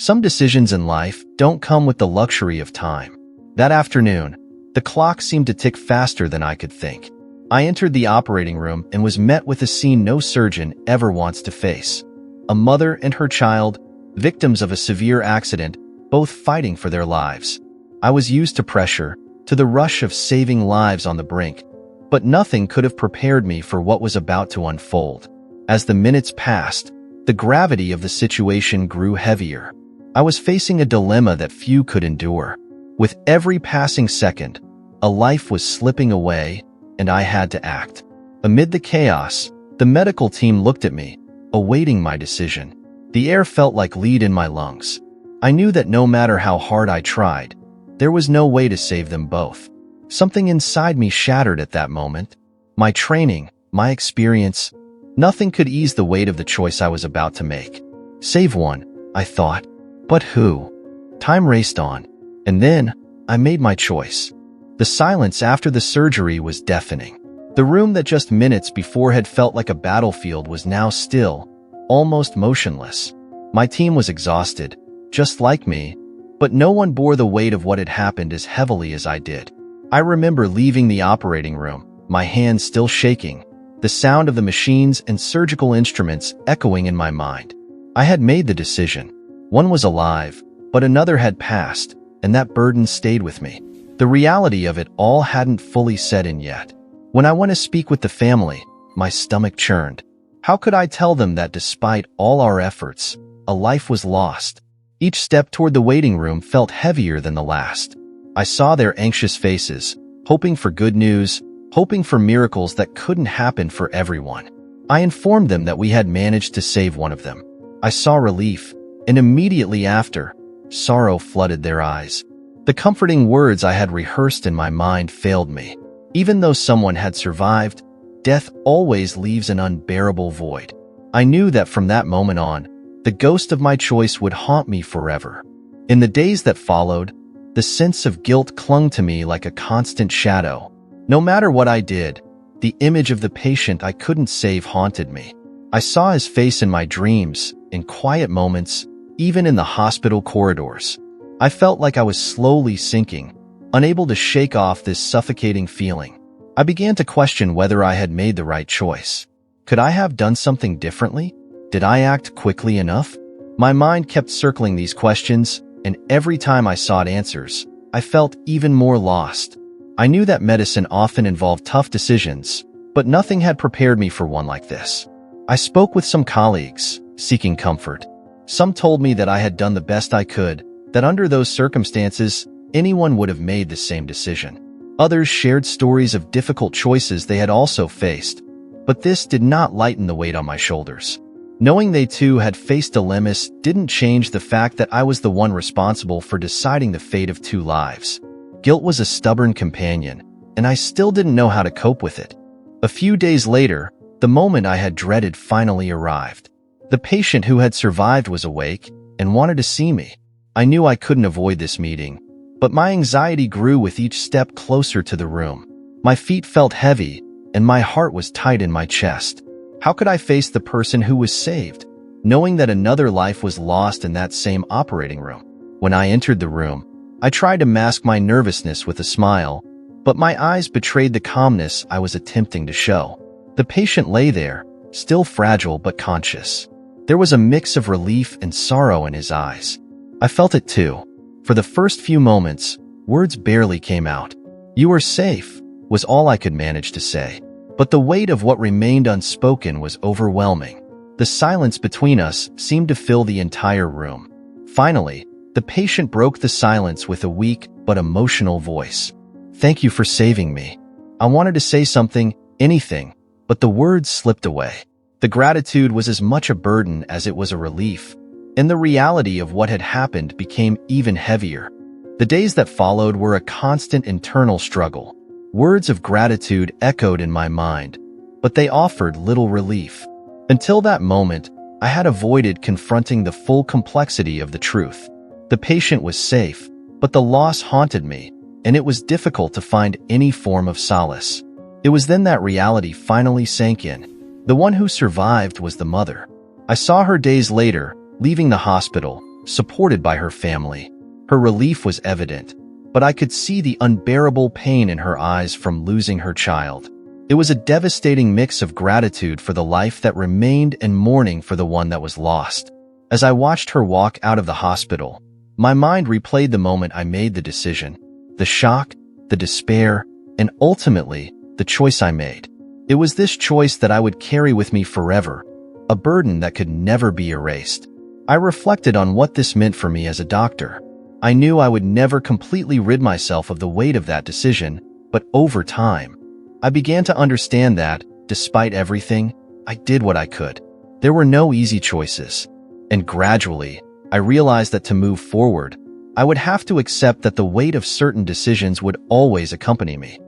Some decisions in life don't come with the luxury of time. That afternoon, the clock seemed to tick faster than I could think. I entered the operating room and was met with a scene no surgeon ever wants to face. A mother and her child, victims of a severe accident, both fighting for their lives. I was used to pressure, to the rush of saving lives on the brink, but nothing could have prepared me for what was about to unfold. As the minutes passed, the gravity of the situation grew heavier. I was facing a dilemma that few could endure. With every passing second, a life was slipping away, and I had to act. Amid the chaos, the medical team looked at me, awaiting my decision. The air felt like lead in my lungs. I knew that no matter how hard I tried, there was no way to save them both. Something inside me shattered at that moment. My training, my experience, nothing could ease the weight of the choice I was about to make. Save one, I thought. But who? Time raced on. And then, I made my choice. The silence after the surgery was deafening. The room that just minutes before had felt like a battlefield was now still, almost motionless. My team was exhausted, just like me, but no one bore the weight of what had happened as heavily as I did. I remember leaving the operating room, my hands still shaking, the sound of the machines and surgical instruments echoing in my mind. I had made the decision. One was alive, but another had passed, and that burden stayed with me. The reality of it all hadn't fully set in yet. When I went to speak with the family, my stomach churned. How could I tell them that despite all our efforts, a life was lost? Each step toward the waiting room felt heavier than the last. I saw their anxious faces, hoping for good news, hoping for miracles that couldn't happen for everyone. I informed them that we had managed to save one of them. I saw relief, and immediately after, sorrow flooded their eyes. The comforting words I had rehearsed in my mind failed me. Even though someone had survived, death always leaves an unbearable void. I knew that from that moment on, the ghost of my choice would haunt me forever. In the days that followed, the sense of guilt clung to me like a constant shadow. No matter what I did, the image of the patient I couldn't save haunted me. I saw his face in my dreams, in quiet moments, even in the hospital corridors. I felt like I was slowly sinking, unable to shake off this suffocating feeling. I began to question whether I had made the right choice. Could I have done something differently? Did I act quickly enough? My mind kept circling these questions, and every time I sought answers, I felt even more lost. I knew that medicine often involved tough decisions, but nothing had prepared me for one like this. I spoke with some colleagues, seeking comfort. Some told me that I had done the best I could, that under those circumstances, anyone would have made the same decision. Others shared stories of difficult choices they had also faced, but this did not lighten the weight on my shoulders. Knowing they too had faced dilemmas didn't change the fact that I was the one responsible for deciding the fate of two lives. Guilt was a stubborn companion, and I still didn't know how to cope with it. A few days later, the moment I had dreaded finally arrived. The patient who had survived was awake and wanted to see me. I knew I couldn't avoid this meeting, but my anxiety grew with each step closer to the room. My feet felt heavy, and my heart was tight in my chest. How could I face the person who was saved, knowing that another life was lost in that same operating room? When I entered the room, I tried to mask my nervousness with a smile, but my eyes betrayed the calmness I was attempting to show. The patient lay there, still fragile but conscious. There was a mix of relief and sorrow in his eyes. I felt it too. For the first few moments, words barely came out. "You are safe," was all I could manage to say. But the weight of what remained unspoken was overwhelming. The silence between us seemed to fill the entire room. Finally, the patient broke the silence with a weak but emotional voice. "Thank you for saving me." I wanted to say something, anything, but the words slipped away. The gratitude was as much a burden as it was a relief, and the reality of what had happened became even heavier. The days that followed were a constant internal struggle. Words of gratitude echoed in my mind, but they offered little relief. Until that moment, I had avoided confronting the full complexity of the truth. The patient was safe, but the loss haunted me, and it was difficult to find any form of solace. It was then that reality finally sank in. The one who survived was the mother. I saw her days later, leaving the hospital, supported by her family. Her relief was evident, but I could see the unbearable pain in her eyes from losing her child. It was a devastating mix of gratitude for the life that remained and mourning for the one that was lost. As I watched her walk out of the hospital, my mind replayed the moment I made the decision, the shock, the despair, and ultimately, the choice I made. It was this choice that I would carry with me forever, a burden that could never be erased. I reflected on what this meant for me as a doctor. I knew I would never completely rid myself of the weight of that decision, but over time, I began to understand that, despite everything, I did what I could. There were no easy choices, and gradually, I realized that to move forward, I would have to accept that the weight of certain decisions would always accompany me.